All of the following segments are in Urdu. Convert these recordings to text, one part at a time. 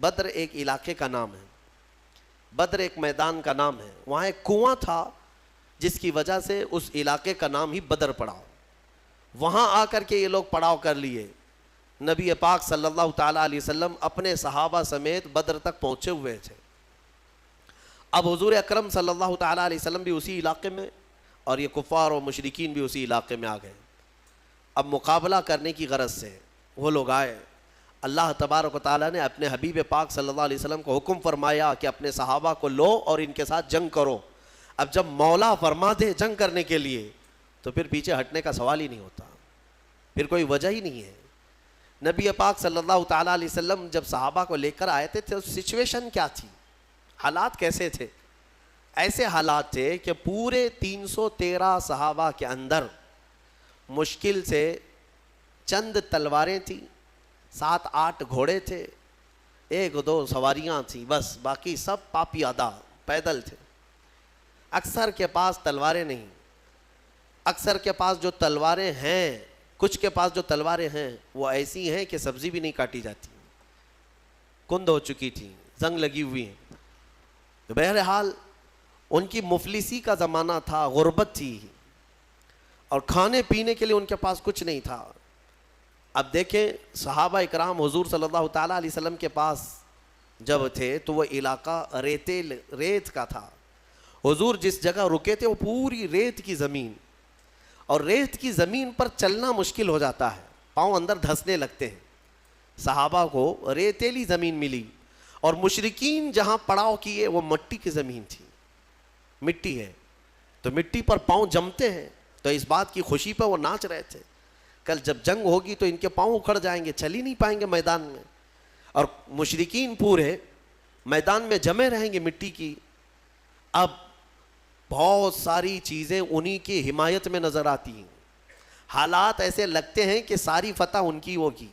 بدر ایک علاقے کا نام ہے، بدر ایک میدان کا نام ہے، وہاں ایک کنواں تھا جس کی وجہ سے اس علاقے کا نام ہی بدر پڑا۔ وہاں آ کر کے یہ لوگ پڑاؤ کر لیے۔ نبی پاک صلی اللہ تعالیٰ علیہ وسلم اپنے صحابہ سمیت بدر تک پہنچے ہوئے تھے۔ اب حضور اکرم صلی اللہ تعالیٰ علیہ وسلم بھی اسی علاقے میں، اور یہ کفار و مشرکین بھی اسی علاقے میں آ گئے۔ اب مقابلہ کرنے کی غرض سے وہ لوگ آئے۔ اللہ تبارک و تعالیٰ نے اپنے حبیب پاک صلی اللہ علیہ وسلم کو حکم فرمایا کہ اپنے صحابہ کو لو اور ان کے ساتھ جنگ کرو۔ اب جب مولا فرما دے جنگ کرنے کے لیے تو پھر پیچھے ہٹنے کا سوال ہی نہیں ہوتا، پھر کوئی وجہ ہی نہیں ہے۔ نبی پاک صلی اللہ تعالیٰ علیہ وسلم جب صحابہ کو لے کر آئے تھے تو سچویشن کیا تھی، حالات کیسے تھے؟ ایسے حالات تھے کہ پورے 313 صحابہ کے اندر مشکل سے چند تلواریں تھیں، 7-8 گھوڑے تھے، 1-2 سواریاں تھیں، بس باقی سب پاپیادہ پیدل تھے۔ اکثر کے پاس تلواریں نہیں، اکثر کے پاس جو تلواریں ہیں، کچھ کے پاس جو تلواریں ہیں وہ ایسی ہیں کہ سبزی بھی نہیں کاٹی جاتی، کند ہو چکی تھی، زنگ لگی ہوئی ہیں۔ تو بہرحال ان کی مفلسی کا زمانہ تھا، غربت تھی، اور کھانے پینے کے لیے ان کے پاس کچھ نہیں تھا۔ اب دیکھیں صحابہ اکرام حضور صلی اللہ تعالیٰ علیہ وسلم کے پاس جب تھے تو وہ علاقہ ریت کا تھا۔ حضور جس جگہ رکے تھے وہ پوری ریت کی زمین، اور ریت کی زمین پر چلنا مشکل ہو جاتا ہے، پاؤں اندر دھسنے لگتے ہیں۔ صحابہ کو ریتیلی زمین ملی، اور مشرکین جہاں پڑاؤ کیے وہ مٹی کی زمین تھی، مٹی ہے تو مٹی پر پاؤں جمتے ہیں، تو اس بات کی خوشی پہ وہ ناچ رہے تھے، کل جب جنگ ہوگی تو ان کے پاؤں اکھڑ جائیں گے، چل ہی نہیں پائیں گے میدان میں، اور مشرکین پورے میدان میں جمے رہیں گے مٹی کی۔ اب بہت ساری چیزیں انہی کی حمایت میں نظر آتی ہیں، حالات ایسے لگتے ہیں کہ ساری فتح ان کی ہوگی۔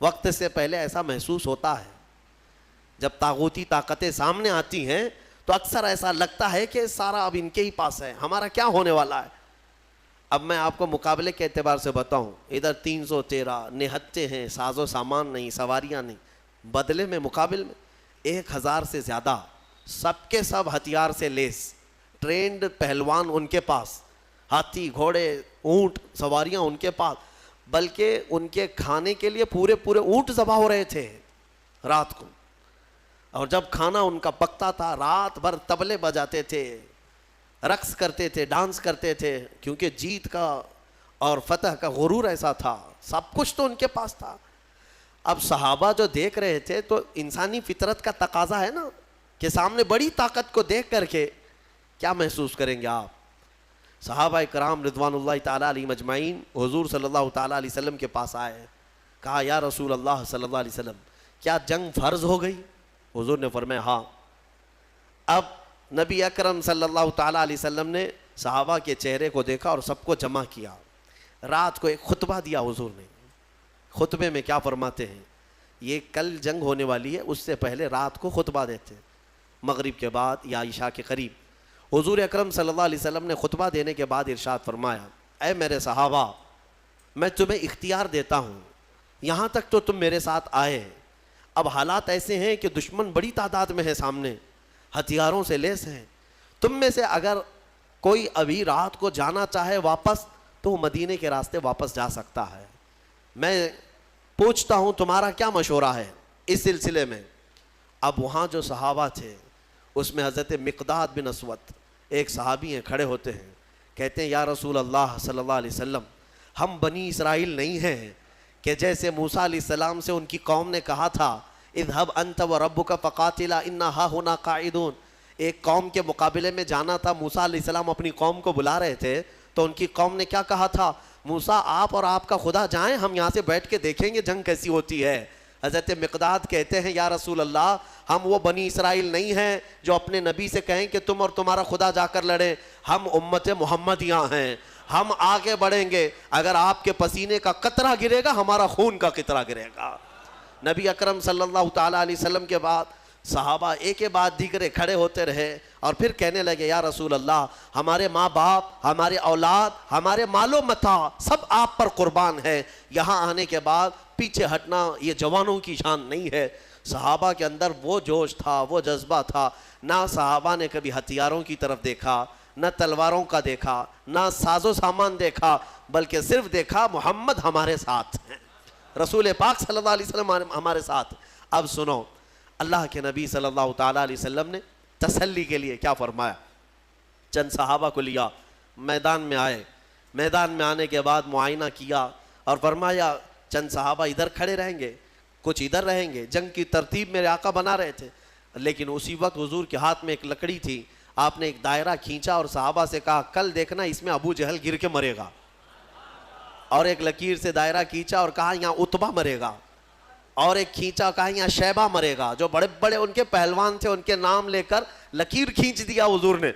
وقت سے پہلے ایسا محسوس ہوتا ہے، جب طاغوتی طاقتیں سامنے آتی ہیں تو اکثر ایسا لگتا ہے کہ سارا اب ان کے ہی پاس ہے، ہمارا کیا ہونے والا ہے۔ اب میں آپ کو مقابلے کے اعتبار سے بتاؤں، ادھر 313 نہتے ہیں، ساز و سامان نہیں، سواریاں نہیں، بدلے میں مقابل میں 1000 سے زیادہ، سب کے سب ہتھیار سے لیس، ٹرینڈ پہلوان ان کے پاس، ہاتھی گھوڑے اونٹ سواریاں ان کے پاس، بلکہ ان کے کھانے کے لیے پورے اونٹ ذبح ہو رہے تھے رات کو، اور جب کھانا ان کا پکتا تھا رات بھر طبلے بجاتے تھے، رقص کرتے تھے، ڈانس کرتے تھے، کیونکہ جیت کا اور فتح کا غرور ایسا تھا، سب کچھ تو ان کے پاس تھا۔ اب صحابہ جو دیکھ رہے تھے تو انسانی فطرت کا تقاضا ہے نا کہ سامنے بڑی طاقت کو دیکھ کر کے کیا محسوس کریں گے آپ؟ صحابہ کرام رضوان اللہ تعالیٰ علیہم اجمعین حضور صلی اللہ تعالیٰ علیہ وسلم کے پاس آئے، کہا یا رسول اللہ صلی اللہ علیہ وسلم کیا جنگ فرض ہو گئی؟ حضور نے فرمایا ہاں۔ اب نبی اکرم صلی اللہ تعالیٰ علیہ وسلم نے صحابہ کے چہرے کو دیکھا اور سب کو جمع کیا، رات کو ایک خطبہ دیا حضور نے۔ خطبے میں کیا فرماتے ہیں؟ یہ کل جنگ ہونے والی ہے، اس سے پہلے رات کو خطبہ دیتے ہیں، مغرب کے بعد یا عشاء کے قریب۔ حضور اکرم صلی اللہ علیہ وسلم نے خطبہ دینے کے بعد ارشاد فرمایا، اے میرے صحابہ، میں تمہیں اختیار دیتا ہوں، یہاں تک تو تم میرے ساتھ آئے، اب حالات ایسے ہیں کہ دشمن بڑی تعداد میں ہے سامنے، ہتھیاروں سے لیس ہیں، تم میں سے اگر کوئی ابھی رات کو جانا چاہے واپس تو وہ مدینے کے راستے واپس جا سکتا ہے، میں پوچھتا ہوں تمہارا کیا مشورہ ہے اس سلسلے میں؟ اب وہاں جو صحابہ تھے اس میں حضرت مقداد بن اسود ایک صحابی ہیں، کھڑے ہوتے ہیں، کہتے ہیں یا رسول اللہ صلی اللہ علیہ وسلم، ہم بنی اسرائیل نہیں ہیں کہ جیسے موسیٰ علیہ السلام سے ان کی قوم نے کہا تھا اذهب انت وربک فقاتلا انا ہاہنا قاعدون، ایک قوم کے مقابلے میں جانا تھا، موسیٰ علیہ السلام اپنی قوم کو بلا رہے تھے تو ان کی قوم نے کیا کہا تھا؟ موسیٰ آپ اور آپ کا خدا جائیں، ہم یہاں سے بیٹھ کے دیکھیں گے جنگ کیسی ہوتی ہے۔ حضرت مقداد کہتے ہیں یا رسول اللہ، ہم وہ بنی اسرائیل نہیں ہیں جو اپنے نبی سے کہیں کہ تم اور تمہارا خدا جا کر لڑیں، ہم امت محمدیہ ہیں، ہم آگے بڑھیں گے، اگر آپ کے پسینے کا قطرہ گرے گا ہمارا خون کا قطرہ گرے گا۔ نبی اکرم صلی اللہ تعالیٰ علیہ وسلم کے بعد صحابہ ایک کے بعد دیگرے کھڑے ہوتے رہے اور پھر کہنے لگے یا رسول اللہ ہمارے ماں باپ، ہمارے اولاد، ہمارے مال و متاع سب آپ پر قربان ہے، یہاں آنے کے بعد پیچھے ہٹنا یہ جوانوں کی شان نہیں ہے۔ صحابہ کے اندر وہ جوش تھا، وہ جذبہ تھا، نہ صحابہ نے کبھی ہتھیاروں کی طرف دیکھا، نہ تلواروں کا دیکھا، نہ ساز و سامان دیکھا، بلکہ صرف دیکھا محمد ہمارے ساتھ ہیں، رسول پاک صلی اللہ علیہ وسلم ہمارے ساتھ۔ اب سنو اللہ کے نبی صلی اللہ تعالیٰ علیہ وسلم نے تسلی کے لیے کیا فرمایا۔ چند صحابہ کو لیا، میدان میں آئے، میدان میں آنے کے بعد معائنہ کیا اور فرمایا چند صحابہ ادھر کھڑے رہیں گے، کچھ ادھر رہیں گے۔ جنگ کی ترتیب میرے آقا بنا رہے تھے، لیکن اسی وقت حضور کے ہاتھ میں ایک لکڑی تھی، آپ نے ایک دائرہ کھینچا اور صحابہ سے کہا کل دیکھنا اس میں ابو جہل گر کے مرے گا، اور ایک لکیر سے دائرہ کھینچا اور کہا یہاں عتبہ مرے گا، اور ایک کھینچا کہا یہاں شیبہ مرے گا، جو بڑے بڑے ان کے پہلوان تھے ان کے نام لے کر لکیر کھینچ دیا حضور نے۔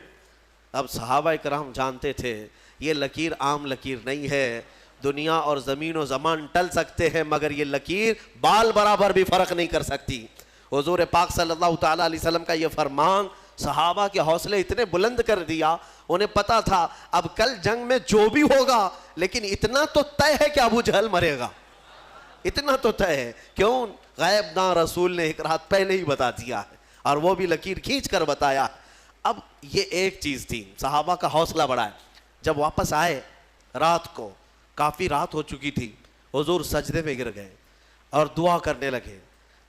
اب صحابہ کرام جانتے تھے یہ لکیر عام لکیر نہیں ہے، دنیا اور زمین و زمان ٹل سکتے ہیں مگر یہ لکیر بال برابر بھی فرق نہیں کر سکتی۔ حضور پاک صلی اللہ تعالیٰ علیہ وسلم کا یہ فرمان صحابہ کے حوصلے اتنے بلند کر دیا، انہیں پتا تھا اب کل جنگ میں جو بھی ہوگا لیکن اتنا تو طے ہے کہ ابو جہل مرے گا، اتنا تو طے ہے۔ کیوں؟ غیب داں رسول نے ایک رات پہلے ہی بتا دیا ہے، اور وہ بھی لکیر کھینچ کر بتایا۔ اب یہ ایک چیز تھی، صحابہ کا حوصلہ بڑھا ہے۔ جب واپس آئے رات کو، کافی رات ہو چکی تھی، حضور سجدے میں گر گئے اور دعا کرنے لگے۔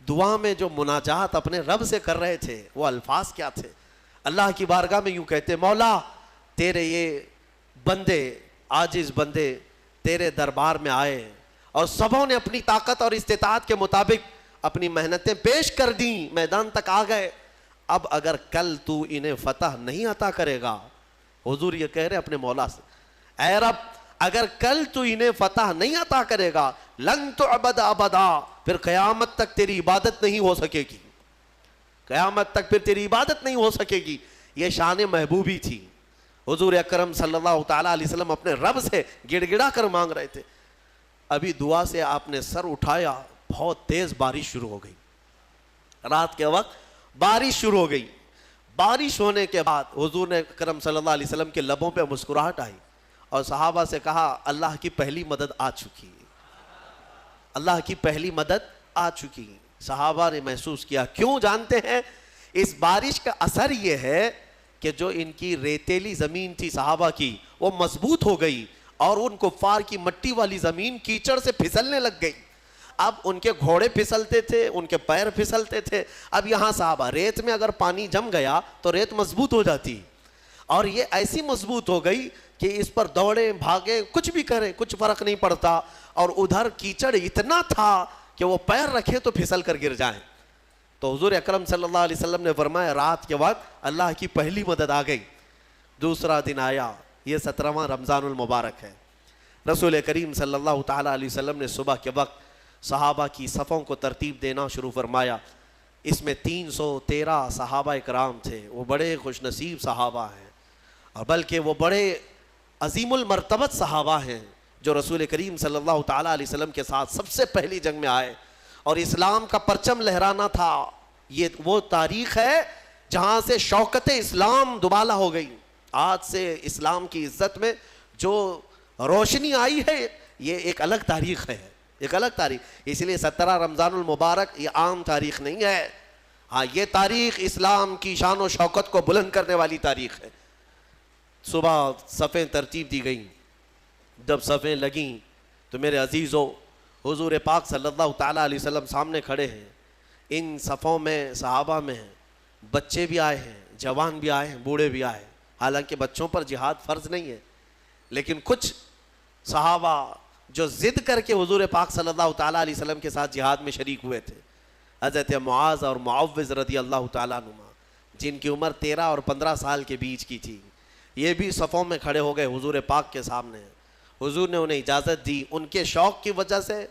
دعا میں جو مناجات اپنے رب سے کر رہے تھے وہ الفاظ کیا تھے؟ اللہ کی بارگاہ میں یوں کہتے مولا تیرے یہ بندے، عاجز بندے تیرے دربار میں آئے اور سبوں نے اپنی طاقت اور استطاعت کے مطابق اپنی محنتیں پیش کر دیں، میدان تک آ گئے، اب اگر کل تو انہیں فتح نہیں عطا کرے گا، حضور یہ کہہ رہے اپنے مولا سے، اے رب اگر کل تو انہیں فتح نہیں عطا کرے گا لن تعبد ابدا، پھر قیامت تک تیری عبادت نہیں ہو سکے گی، قیامت تک پھر تیری عبادت نہیں ہو سکے گی۔ یہ شان محبوبی تھی۔ حضور اکرم صلی اللہ تعالیٰ علیہ وسلم اپنے رب سے گڑ گڑا کر مانگ رہے تھے۔ ابھی دعا سے آپ نے سر اٹھایا، بہت تیز بارش شروع ہو گئی، رات کے وقت بارش شروع ہو گئی۔ بارش ہونے کے بعد حضور نے اکرم صلی اللہ علیہ وسلم کے لبوں پہ مسکراہٹ آئی اور صحابہ سے کہا اللہ کی پہلی مدد آ چکی، اللہ کی پہلی مدد آ چکی۔ صحابہ نے محسوس کیا، کیوں جانتے ہیں؟ اس بارش کا اثر یہ ہے کہ جو ان کی ریتیلی زمین تھی صحابہ کی وہ مضبوط ہو گئی، اور ان کفار کی مٹی والی زمین کیچڑ سے پھسلنے لگ گئی۔ اب ان کے گھوڑے پھسلتے تھے، ان کے پیر پھسلتے تھے۔ اب یہاں صحابہ، ریت میں اگر پانی جم گیا تو ریت مضبوط ہو جاتی، اور یہ ایسی مضبوط ہو گئی کہ اس پر دوڑے بھاگے کچھ بھی کرے کچھ فرق نہیں پڑتا، اور ادھر کیچڑ اتنا تھا کہ وہ پیر رکھے تو پھسل کر گر جائیں۔ تو حضور اکرم صلی اللہ علیہ وسلم نے فرمایا رات کے وقت اللہ کی پہلی مدد آ گئی۔ دوسرا دن آیا، یہ 17واں رمضان المبارک ہے۔ رسول کریم صلی اللہ تعالیٰ علیہ وسلم نے صبح کے وقت صحابہ کی صفوں کو ترتیب دینا شروع فرمایا۔ اس میں 313 صحابہ کرام تھے، وہ بڑے خوش نصیب صحابہ ہیں، اور بلکہ وہ بڑے عظیم المرتبت صحابہ ہیں جو رسول کریم صلی اللہ تعالیٰ علیہ وسلم کے ساتھ سب سے پہلی جنگ میں آئے اور اسلام کا پرچم لہرانا تھا۔ یہ وہ تاریخ ہے جہاں سے شوکت اسلام دوبالا ہو گئی۔ آج سے اسلام کی عزت میں جو روشنی آئی ہے یہ ایک الگ تاریخ ہے، ایک الگ تاریخ۔ اس لیے 17 رمضان المبارک یہ عام تاریخ نہیں ہے، ہاں یہ تاریخ اسلام کی شان و شوکت کو بلند کرنے والی تاریخ ہے۔ صبح صفیں ترتیب دی گئیں، جب صفیں لگیں تو میرے عزیزو حضور پاک صلی اللہ تعالیٰ علیہ وسلم سامنے کھڑے ہیں۔ ان صفوں میں صحابہ میں بچے بھی آئے ہیں، جوان بھی آئے ہیں، بوڑھے بھی آئے ہیں۔ حالانکہ بچوں پر جہاد فرض نہیں ہے، لیکن کچھ صحابہ جو ضد کر کے حضور پاک صلی اللہ تعالیٰ علیہ وسلم کے ساتھ جہاد میں شریک ہوئے تھے، حضرت معاذ اور معوذ رضی اللہ تعالیٰ عنہما، جن کی عمر 13 اور 15 سال کے بیچ کی تھی، یہ بھی صفوں میں کھڑے ہو گئے حضور پاک کے سامنے۔ حضور نے انہیں اجازت دی، ان کے شوق کی وجہ سے،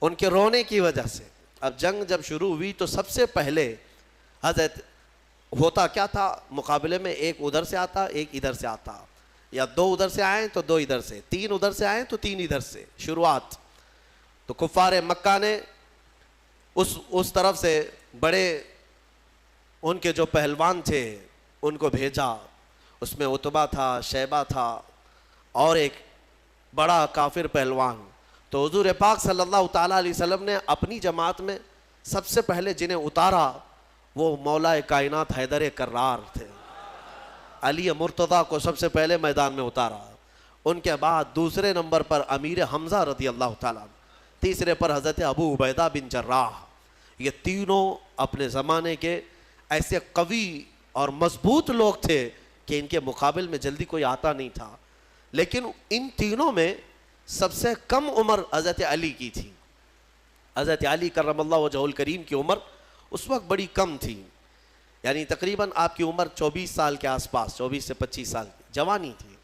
ان کے رونے کی وجہ سے۔ اب جنگ جب شروع ہوئی تو سب سے پہلے حضرت ہوتا کیا تھا، مقابلے میں ایک ادھر سے آتا ایک ادھر سے آتا، یا 2 ادھر سے آئیں تو 2 ادھر سے، 3 ادھر سے آئیں تو 3 ادھر سے شروعات۔ تو کفار مکہ نے اس طرف سے بڑے ان کے جو پہلوان تھے ان کو بھیجا، اس میں عتبہ تھا، شیبہ تھا اور ایک بڑا کافر پہلوان. تو حضور پاک صلی اللہ تعالیٰ علیہ وسلم نے اپنی جماعت میں سب سے پہلے جنہیں اتارا وہ مولا کائنات حیدر کرار تھے. علی مرتضیٰ کو سب سے پہلے میدان میں اتارا. ان کے بعد دوسرے نمبر پر امیر حمزہ رضی اللہ تعالیٰ، تیسرے پر حضرت ابو عبیدہ بن جراح. یہ تینوں اپنے زمانے کے ایسے قوی اور مضبوط لوگ تھے کہ ان کے مقابل میں جلدی کوئی آتا نہیں تھا. لیکن ان تینوں میں سب سے کم عمر حضرت علی کی تھی. حضرت علی کرم اللہ وجہ الکریم کی عمر اس وقت بڑی کم تھی، یعنی تقریباً آپ کی عمر 24 سال کے آس پاس، 24 سے 25 سال کی جوانی تھی.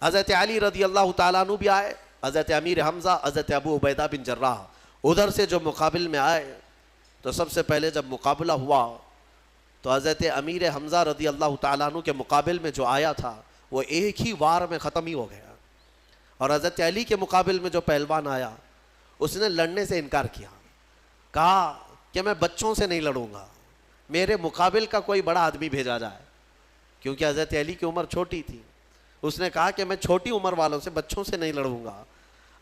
حضرت علی رضی اللہ تعالیٰ عنہ بھی آئے، حضرت امیر حمزہ، حضرت ابو عبیدہ بن جراح ادھر سے جو مقابل میں آئے. تو سب سے پہلے جب مقابلہ ہوا تو حضرت امیر حمزہ رضی اللہ تعالیٰ عنہ کے مقابل میں جو آیا تھا وہ ایک ہی وار میں ختم ہی ہو گیا. اور حضرت علی کے مقابل میں جو پہلوان آیا اس نے لڑنے سے انکار کیا، کہا کہ میں بچوں سے نہیں لڑوں گا، میرے مقابل کا کوئی بڑا آدمی بھیجا جائے. کیونکہ حضرت علی کی عمر چھوٹی تھی، اس نے کہا کہ میں چھوٹی عمر والوں سے، بچوں سے نہیں لڑوں گا.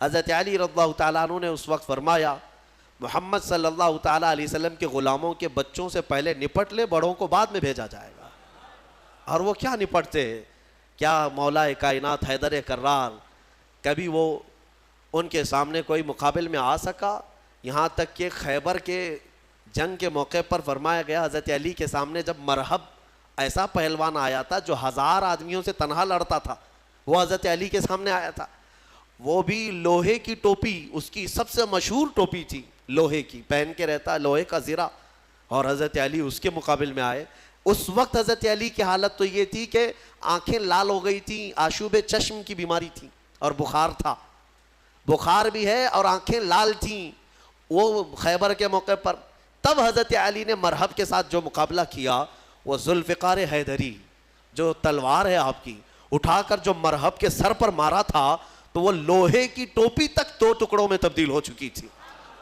حضرت علی رضی اللہ تعالیٰ عنہ نے اس وقت فرمایا محمد صلی اللہ تعالیٰ علیہ وسلم کے غلاموں کے بچوں سے پہلے نپٹ لے، بڑوں کو بعد میں بھیجا جائے گا. اور وہ کیا نپٹتے، کیا مولا کائنات حیدر کرار کبھی وہ ان کے سامنے کوئی مقابل میں آ سکا؟ یہاں تک کہ خیبر کے جنگ کے موقع پر فرمایا گیا حضرت علی کے سامنے جب مرحب ایسا پہلوان آیا تھا جو 1000 آدمیوں سے تنہا لڑتا تھا، وہ حضرت علی کے سامنے آیا تھا. وہ بھی لوہے کی ٹوپی، اس کی سب سے مشہور ٹوپی تھی لوہے کی، پہن کے رہتا لوہے کا زرہ، اور حضرت علی اس کے مقابل میں آئے. اس وقت حضرت علی کی حالت تو یہ تھی کہ آنکھیں لال ہو گئی تھیں، آشوب چشم کی بیماری تھی اور بخار تھا، بخار بھی ہے اور آنکھیں لال تھیں وہ خیبر کے موقع پر. تب حضرت علی نے مرحب کے ساتھ جو مقابلہ کیا وہ ذوالفقار حیدری، جو تلوار ہے آپ کی، اٹھا کر جو مرحب کے سر پر مارا تھا تو وہ لوہے کی ٹوپی تک 2 ٹکڑوں میں تبدیل ہو چکی تھی.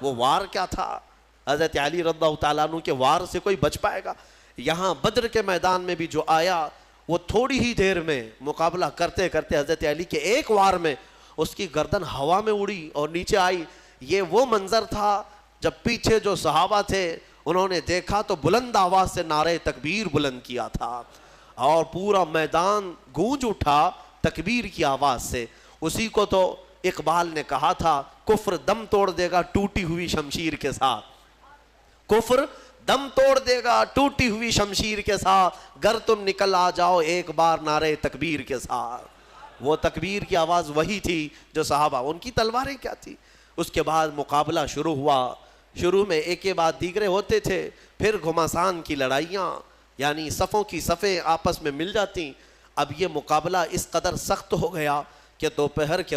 وہ وار کیا تھا، حضرت علی رضی اللہ تعالیٰ عنہ کے وار سے کوئی بچ پائے گا؟ یہاں بدر کے میدان میں بھی جو آیا وہ تھوڑی ہی دیر میں مقابلہ کرتے کرتے حضرت علی کے ایک وار میں اس کی گردن ہوا میں اڑی اور نیچے آئی. یہ وہ منظر تھا جب پیچھے جو صحابہ تھے انہوں نے دیکھا تو بلند آواز سے نعرہ تکبیر بلند کیا تھا اور پورا میدان گونج اٹھا تکبیر کی آواز سے. اسی کو تو اقبال نے کہا تھا کفر دم توڑ دے گا ٹوٹی ہوئی شمشیر کے ساتھ، کفر دم توڑ دے گا ٹوٹی ہوئی شمشیر کے ساتھ، گر تم نکل آ جاؤ ایک بار نعرہ تکبیر کے ساتھ. وہ تکبیر کی آواز وہی تھی جو صحابہ، ان کی تلواریں کیا تھی. اس کے بعد مقابلہ شروع ہوا. شروع میں ایک کے بعد دیگرے ہوتے تھے، پھر گھمسان کی لڑائیاں، یعنی صفوں کی صفیں آپس میں مل جاتی. اب یہ مقابلہ اس قدر سخت ہو گیا کہ دوپہر کے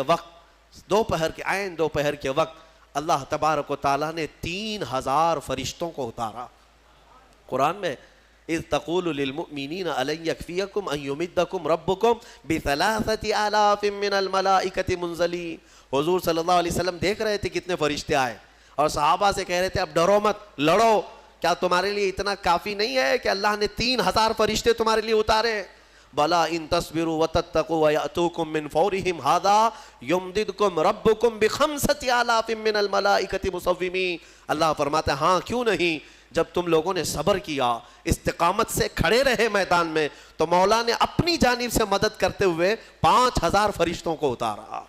وقت اللہ تبارک و تعالیٰ نے 3000 فرشتوں کو اتارا. قرآن میں اذ تقول للمؤمنین الن یکفیکم ان یمدکم ربکم بثلاثة آلاف من الملائکۃ منزلین. حضور صلی اللہ علیہ وسلم دیکھ رہے تھے کتنے فرشتے آئے اور صحابہ سے کہہ رہے تھے اب ڈرو مت، لڑو. کیا تمہارے لیے اتنا کافی نہیں ہے کہ اللہ نے 3000 فرشتے تمہارے لیے اتارے؟ بلا ان تصبروا وتتقوا ويأتوكم من فورهم هذا يمددكم ربكم بخمسة آلاف من الملائکۃ مصومین. اللہ فرماتا ہے ہاں کیوں نہیں، جب تم لوگوں نے صبر کیا، استقامت سے کھڑے رہے میدان میں، تو مولا نے اپنی جانب سے مدد کرتے ہوئے 5000 فرشتوں کو اتارا.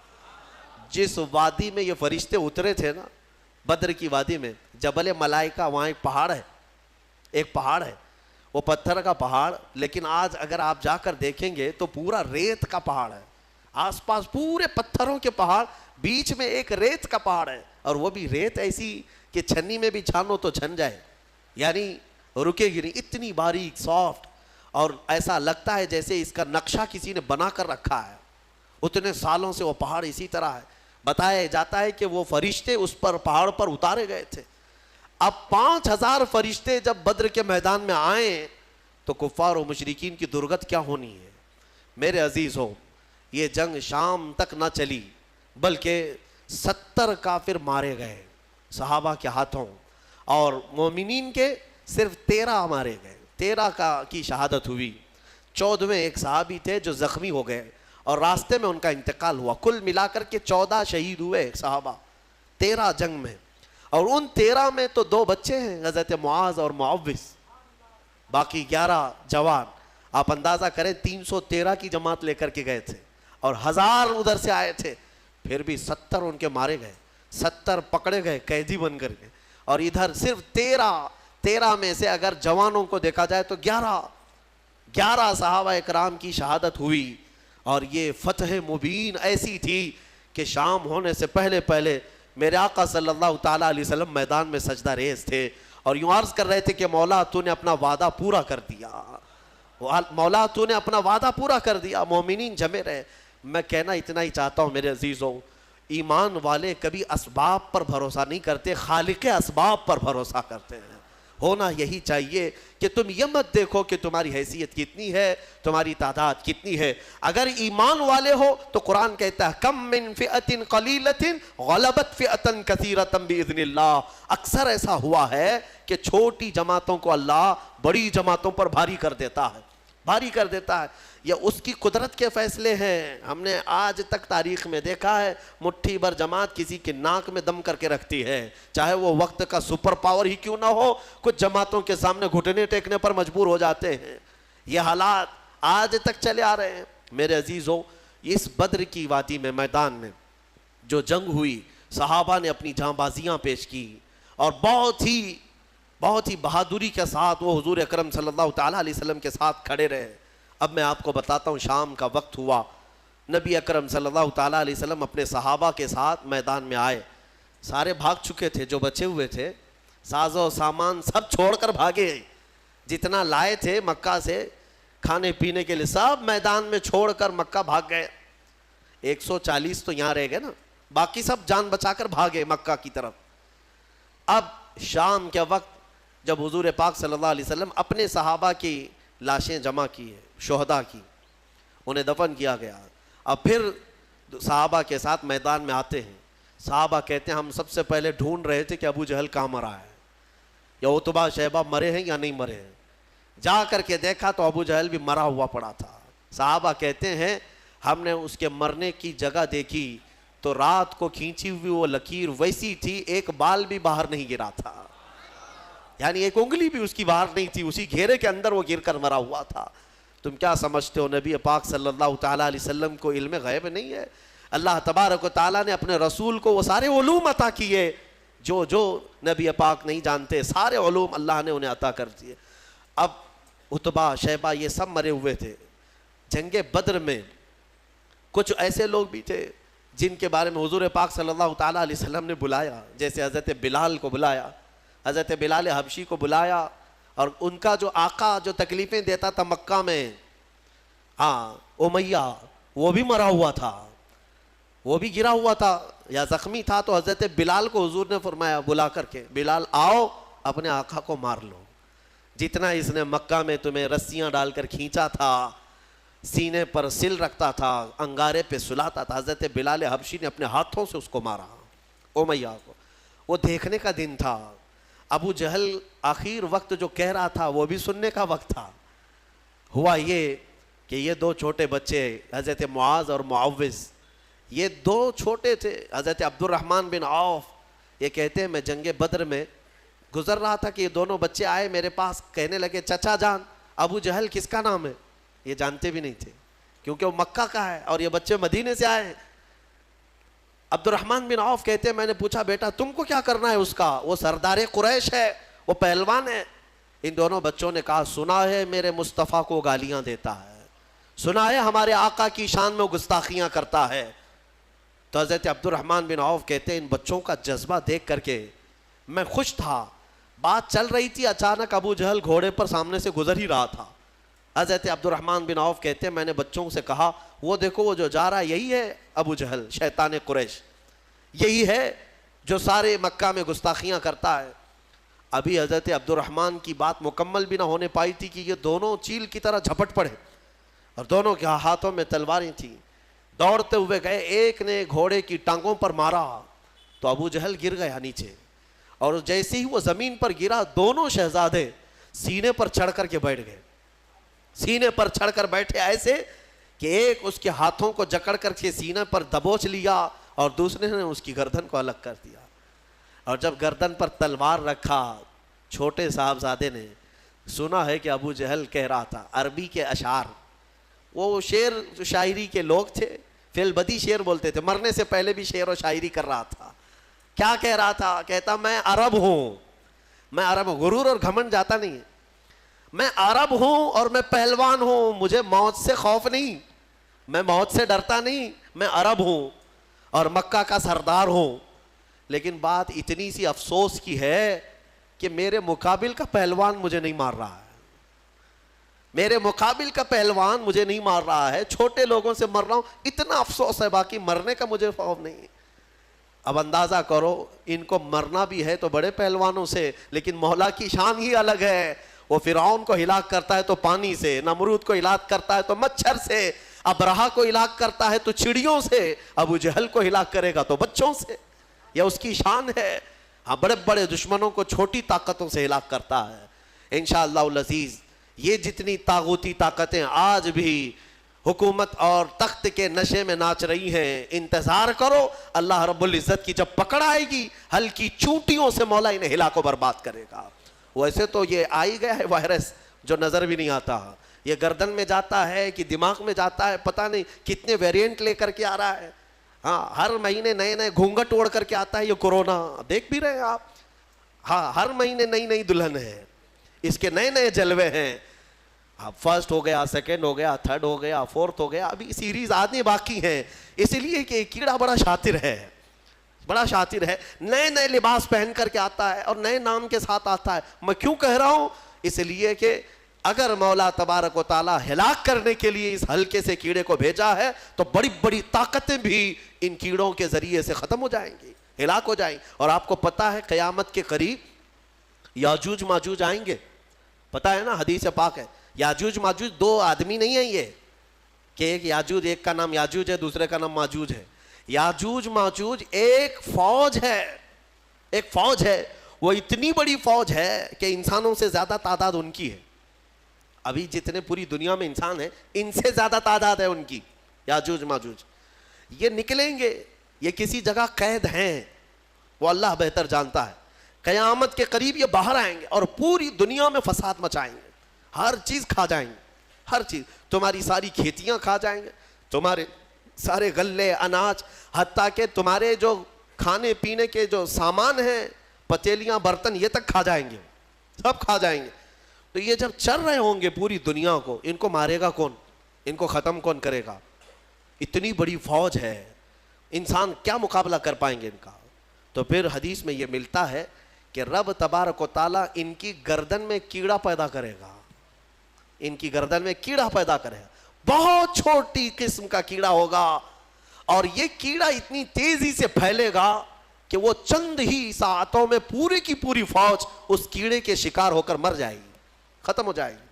جس وادی میں یہ فرشتے اترے تھے نا، بدر کی وادی میں، جبل ملائکہ، وہاں ایک پہاڑ ہے، وہ پتھر کا پہاڑ، لیکن آج اگر آپ جا کر دیکھیں گے تو پورا ریت کا پہاڑ ہے. آس پاس پورے پتھروں کے پہاڑ، بیچ میں ایک ریت کا پہاڑ ہے، اور وہ بھی ریت ایسی کہ چھنی میں بھی چھانو تو چھن جائے، یعنی رکے گی نہیں، اتنی باریک سافٹ، اور ایسا لگتا ہے جیسے اس کا نقشہ کسی نے بنا کر رکھا ہے. اتنے سالوں سے وہ پہاڑ اسی طرح ہے. بتایا جاتا ہے کہ وہ فرشتے اس پر پہاڑ پر اتارے گئے تھے. اب 5000 فرشتے جب بدر کے میدان میں آئے تو کفار و مشرکین کی درگت کیا ہونی ہے. میرے عزیزوں، یہ جنگ شام تک نہ چلی بلکہ 70 کافر مارے گئے صحابہ کے ہاتھوں، اور مومنین کے صرف 13 مارے گئے. 13 کی شہادت ہوئی. 14ویں ایک صحابی تھے جو زخمی ہو گئے اور راستے میں ان کا انتقال ہوا. کل ملا کر کے 14 شہید ہوئے صحابہ 13 جنگ میں, اور ان 13 میں تو 2 بچے ہیں, حضرت معاذ اور معوذ, باقی 11 جوان. آپ اندازہ کریں 313 کی جماعت لے کر کے گئے تھے اور 1000 ادھر سے آئے تھے, پھر بھی 70 ان کے مارے گئے, 70 پکڑے گئے قیدی بن کر کے, اور ادھر صرف 13 میں سے اگر جوانوں کو دیکھا جائے تو 11 صحابہ اکرام کی شہادت ہوئی. اور یہ فتح مبین ایسی تھی کہ شام ہونے سے پہلے میرے آقا صلی اللہ تعالیٰ علیہ وسلم میدان میں سجدہ ریز تھے اور یوں عرض کر رہے تھے کہ مولا تو نے اپنا وعدہ پورا کر دیا, مولا تو نے اپنا وعدہ پورا کر دیا, مومنین جمے رہے. میں کہنا اتنا ہی چاہتا ہوں میرے عزیزوں, ایمان والے کبھی اسباب پر بھروسہ نہیں کرتے, خالق اسباب پر بھروسہ کرتے ہیں. ہونا یہی چاہیے کہ تم یہ مت دیکھو کہ تمہاری حیثیت کتنی ہے, تمہاری تعداد کتنی ہے. اگر ایمان والے ہو تو قرآن کہتا ہے کم من فئۃ قلیلۃ غلبت فئۃ کثیرۃ باذن اللہ. اکثر ایسا ہوا ہے کہ چھوٹی جماعتوں کو اللہ بڑی جماعتوں پر بھاری کر دیتا ہے, بھاری کر دیتا ہے. یہ اس کی قدرت کے فیصلے ہیں. ہم نے آج تک تاریخ میں دیکھا ہے مٹھی بھر جماعت کسی کے ناک میں دم کر کے رکھتی ہے, چاہے وہ وقت کا سپر پاور ہی کیوں نہ ہو. کچھ جماعتوں کے سامنے گھٹنے ٹیکنے پر مجبور ہو جاتے ہیں. یہ حالات آج تک چلے آ رہے ہیں. میرے عزیزوں, اس بدر کی وادی میں میدان میں جو جنگ ہوئی, صحابہ نے اپنی جاں بازیاں پیش کی اور بہت ہی بہادری کے ساتھ وہ حضور اکرم صلی اللہ تعالیٰ علیہ وسلم کے ساتھ کھڑے رہے. اب میں آپ کو بتاتا ہوں, شام کا وقت ہوا, نبی اکرم صلی اللہ تعالیٰ علیہ وسلم اپنے صحابہ کے ساتھ میدان میں آئے. سارے بھاگ چکے تھے, جو بچے ہوئے تھے ساز و سامان سب چھوڑ کر بھاگے. جتنا لائے تھے مکہ سے کھانے پینے کے لیے سب میدان میں چھوڑ کر مکہ بھاگ گئے. 140 تو یہاں رہ گئے نا, باقی سب جان بچا کر بھاگے مکہ کی طرف. اب شام کے وقت جب حضور پاک صلی اللہ علیہ وسلم اپنے صحابہ کی لاشیں جمع کی ہیں, شہداء کی, انہیں دفن کیا گیا. اب پھر صحابہ کے ساتھ میدان میں آتے ہیں. صحابہ کہتے ہیں ہم سب سے پہلے ڈھونڈ رہے تھے کہ ابو جہل کہاں مرا ہے, یا عتبہ شیبہ مرے ہیں یا نہیں مرے ہیں. جا کر کے دیکھا تو ابو جہل بھی مرا ہوا پڑا تھا. صحابہ کہتے ہیں ہم نے اس کے مرنے کی جگہ دیکھی تو رات کو کھینچی ہوئی وہ لکیر ویسی تھی, ایک بال بھی باہر نہیں گرا تھا, یعنی ایک انگلی بھی اس کی باہر نہیں تھی, اسی گھیرے کے اندر وہ گر کر مرا ہوا تھا. تم کیا سمجھتے ہو نبی پاک صلی اللہ تعالیٰ علیہ وسلم کو علم غیب نہیں ہے؟ اللہ تبارک و تعالیٰ نے اپنے رسول کو وہ سارے علوم عطا کیے جو نبی پاک نہیں جانتے, سارے علوم اللہ نے انہیں عطا کر دیے. اب عتبہ شیبہ یہ سب مرے ہوئے تھے. جنگ بدر میں کچھ ایسے لوگ بھی تھے جن کے بارے میں حضور پاک صلی اللہ تعالیٰ علیہ وسلم نے بلایا, جیسے حضرت بلال کو بلایا, حضرت بلال حبشی کو بلایا, اور ان کا جو آقا جو تکلیفیں دیتا تھا مکہ میں, امیہ, وہ بھی مرا ہوا تھا, وہ بھی گرا ہوا تھا یا زخمی تھا. تو حضرت بلال کو حضور نے فرمایا بلا کر کے, بلال آؤ اپنے آقا کو مار لو, جتنا اس نے مکہ میں تمہیں رسیاں ڈال کر کھینچا تھا, سینے پر سل رکھتا تھا, انگارے پہ سلاتا تھا, حضرت بلال حبشی نے اپنے ہاتھوں سے اس کو مارا, امیہ کو. وہ دیکھنے کا دن تھا. ابو جہل آخر وقت جو کہہ رہا تھا وہ بھی سننے کا وقت تھا. ہوا یہ کہ یہ 2 چھوٹے بچے حضرت معاذ اور معوذ, یہ 2 چھوٹے تھے. حضرت عبد الرحمن بن عوف یہ کہتے ہیں میں جنگ بدر میں گزر رہا تھا کہ یہ دونوں بچے آئے میرے پاس, کہنے لگے چچا جان ابو جہل کس کا نام ہے؟ یہ جانتے بھی نہیں تھے کیونکہ وہ مکہ کا ہے اور یہ بچے مدینے سے آئے ہیں. عبد الرحمن بن عوف کہتے ہیں میں نے پوچھا بیٹا تم کو کیا کرنا ہے اس کا, وہ سردار قریش ہے, وہ پہلوان ہے. ان دونوں بچوں نے کہا سنا ہے میرے مصطفیٰ کو گالیاں دیتا ہے, سنا ہے ہمارے آقا کی شان میں گستاخیاں کرتا ہے. تو حضرت عبد الرحمن بن عوف کہتے ہیں ان بچوں کا جذبہ دیکھ کر کے میں خوش تھا. بات چل رہی تھی, اچانک ابو جہل گھوڑے پر سامنے سے گزر ہی رہا تھا. حضرت عبد الرحمن بن عوف کہتے ہیں میں نے بچوں سے کہا وہ دیکھو وہ جو جا رہا ہے یہی ہے ابو جہل شیطان قریش, یہی ہے جو سارے مکہ میں گستاخیاں کرتا ہے. ابھی حضرت عبد الرحمن کی بات مکمل بھی نہ ہونے پائی تھی کہ یہ دونوں چیل کی طرح جھپٹ پڑے اور دونوں کے ہاتھوں میں تلواریں تھیں. دوڑتے ہوئے گئے, ایک نے گھوڑے کی ٹانگوں پر مارا تو ابو جہل گر گیا نیچے, اور جیسے ہی وہ زمین پر گرا دونوں شہزادے سینے پر چڑھ کر کے بیٹھ گئے, سینے پر چڑھ کر بیٹھے ایسے کہ ایک اس کے ہاتھوں کو جکڑ کر کے سینے پر دبوچ لیا اور دوسرے نے اس کی گردن کو الگ کر دیا. اور جب گردن پر تلوار رکھا, چھوٹے صاحبزادے نے سنا ہے کہ ابو جہل کہہ رہا تھا عربی کے اشعار, وہ شعر شاعری کے لوگ تھے, فی البدی شعر بولتے تھے, مرنے سے پہلے بھی شعر و شاعری کر رہا تھا. کیا کہہ رہا تھا؟ کہتا میں عرب ہوں, میں عرب ہوں. غرور اور گھمنڈ جاتا نہیں ہے. میں عرب ہوں اور میں پہلوان ہوں, مجھے موت سے خوف نہیں, میں موت سے ڈرتا نہیں, میں عرب ہوں اور مکہ کا سردار ہوں. لیکن بات اتنی سی افسوس کی ہے کہ میرے مقابل کا پہلوان مجھے نہیں مار رہا ہے, میرے مقابل کا پہلوان مجھے نہیں مار رہا ہے, چھوٹے لوگوں سے مر رہا ہوں, اتنا افسوس ہے, باقی مرنے کا مجھے خوف نہیں. اب اندازہ کرو, ان کو مرنا بھی ہے تو بڑے پہلوانوں سے, لیکن مولا کی شان ہی الگ ہے. وہ فرعون کو ہلاک کرتا ہے تو پانی سے, نمرود کو ہلاک کرتا ہے تو مچھر سے, ابرہا کو ہلاک کرتا ہے تو چڑیوں سے, ابو جہل کو ہلاک کرے گا تو بچوں سے. یہ اس کی شان ہے. ہاں, بڑے بڑے دشمنوں کو چھوٹی طاقتوں سے ہلاک کرتا ہے. انشاءاللہ العزیز یہ جتنی طاغوتی طاقتیں آج بھی حکومت اور تخت کے نشے میں ناچ رہی ہیں, انتظار کرو اللہ رب العزت کی جب پکڑ آئے گی, ہلکی چونٹیوں سے مولا انہیں ہلاک و برباد کرے گا. ویسے تو یہ آئی گیا ہے وائرس جو نظر بھی نہیں آتا, یہ گردن میں جاتا ہے کہ دماغ میں جاتا ہے, پتہ نہیں کتنے ویریئنٹ لے کر کے آ رہا ہے. ہاں, ہر مہینے نئے نئے گھونگھٹ اوڑھ کر کے آتا ہے یہ کورونا, دیکھ بھی رہے ہیں آپ. ہاں, ہر مہینے نئی نئی دلہن ہے, اس کے نئے نئے جلوے ہیں. فرسٹ ہو گیا, سیکنڈ ہو گیا, تھرڈ ہو گیا, فورتھ ہو گیا, ابھی سیریز آنے باقی ہیں. اس لیے کہ کیڑا بڑا شاطر ہے, بڑا شاطر ہے, نئے نئے لباس پہن کر کے آتا ہے اور نئے نام کے ساتھ آتا ہے. میں کیوں کہہ رہا ہوں؟ اس لیے کہ اگر مولا تبارک و تعالیٰ ہلاک کرنے کے لیے اس ہلکے سے کیڑے کو بھیجا ہے تو بڑی بڑی طاقتیں بھی ان کیڑوں کے ذریعے سے ختم ہو جائیں گی, ہلاک ہو جائیں. اور آپ کو پتا ہے قیامت کے قریب یاجوج ماجوج آئیں گے, پتا ہے نا, حدیث پاک ہے. یاجوج ماجوج دو آدمی نہیں ہیں یہ کہ ایک یاجوج, ایک کا نام یاجوج ہے دوسرے کا نام ماجوج ہے. یاجوج ماجوج ایک فوج ہے, ایک فوج ہے. وہ اتنی بڑی فوج ہے کہ انسانوں سے زیادہ تعداد ان کی ہے. ابھی جتنے پوری دنیا میں انسان ہیں ان سے زیادہ تعداد ہے ان کی. یاجوج ماجوج یہ نکلیں گے, یہ کسی جگہ قید ہیں, وہ اللہ بہتر جانتا ہے. قیامت کے قریب یہ باہر آئیں گے اور پوری دنیا میں فساد مچائیں گے, ہر چیز کھا جائیں گے, ہر چیز. تمہاری ساری کھیتیاں کھا جائیں گے, تمہارے سارے غلے اناج, حتیٰ کہ تمہارے جو کھانے پینے کے جو سامان ہیں, پتیلیاں برتن, یہ تک کھا جائیں گے, سب کھا جائیں گے. تو یہ جب چل رہے ہوں گے پوری دنیا کو, ان کو مارے گا کون, ان کو ختم کون کرے گا؟ اتنی بڑی فوج ہے, انسان کیا مقابلہ کر پائیں گے ان کا؟ تو پھر حدیث میں یہ ملتا ہے کہ رب تبارک و تعالیٰ ان کی گردن میں کیڑا پیدا کرے گا, ان کی گردن میں کیڑا پیدا کرے گا, بہت چھوٹی قسم کا کیڑا ہوگا, اور یہ کیڑا اتنی تیزی سے پھیلے گا کہ وہ چند ہی ساعتوں میں پوری کی پوری فوج اس کیڑے کے شکار ہو کر مر جائے گی, ختم ہو جائے گی.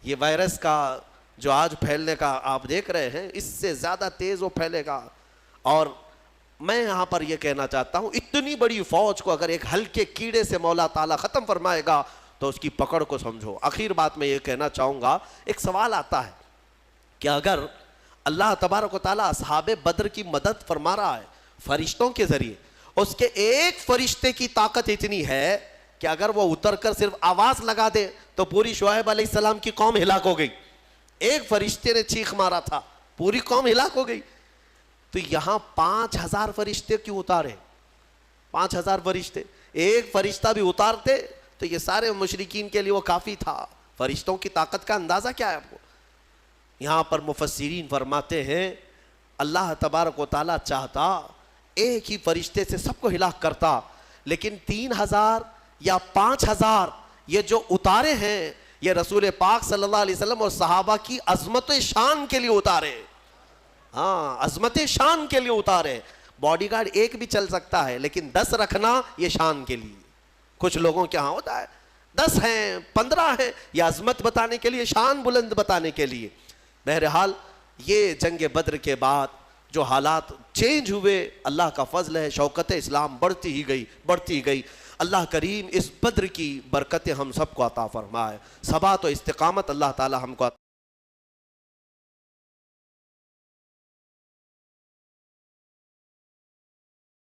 یہ وائرس کا جو آج پھیلنے کا آپ دیکھ رہے ہیں, اس سے زیادہ تیز وہ پھیلے گا. اور میں یہاں پر یہ کہنا چاہتا ہوں, اتنی بڑی فوج کو اگر ایک ہلکے کیڑے سے مولا تعالیٰ ختم فرمائے گا تو اس کی پکڑ کو سمجھو. آخر بات میں یہ کہنا چاہوں گا, ایک سوال آتا ہے کہ اگر اللہ تبارک و تعالیٰ اصحاب بدر کی مدد فرما رہا ہے فرشتوں کے ذریعے, اس کے ایک فرشتے کی طاقت اتنی ہے کہ اگر وہ اتر کر صرف آواز لگا دے تو پوری شعیب علیہ السلام کی قوم ہلاک ہو گئی. ایک فرشتے نے چیخ مارا تھا, پوری قوم ہلاک ہو گئی. تو یہاں 5000 فرشتے کیوں اتارے؟ 5000 فرشتے, ایک فرشتہ بھی اتارتے تو یہ سارے مشرکین کے لیے وہ کافی تھا. فرشتوں کی طاقت کا اندازہ کیا ہے آپ کو؟ یہاں پر مفسرین فرماتے ہیں اللہ تبارک و تعالیٰ چاہتا ایک ہی فرشتے سے سب کو ہلاک کرتا, لیکن 3000 یا 5000 یہ جو اتارے ہیں یہ رسول پاک صلی اللہ علیہ وسلم اور صحابہ کی عظمت شان کے لیے اتارے. ہاں, عظمت شان کے لیے اتارے. باڈی گارڈ ایک بھی چل سکتا ہے, لیکن 10 رکھنا یہ شان کے لیے. کچھ لوگوں کے ہاں ہوتا ہے 10 ہیں 15 ہیں, یہ عظمت بتانے کے لیے, شان بلند بتانے کے لیے. بہرحال یہ جنگ بدر کے بعد جو حالات چینج ہوئے اللہ کا فضل ہے، شوکت اسلام بڑھتی ہی گئی. اللہ کریم اس بدر کی برکتیں ہم سب کو عطا فرمائے، ثبات و استقامت اللہ تعالی ہم کو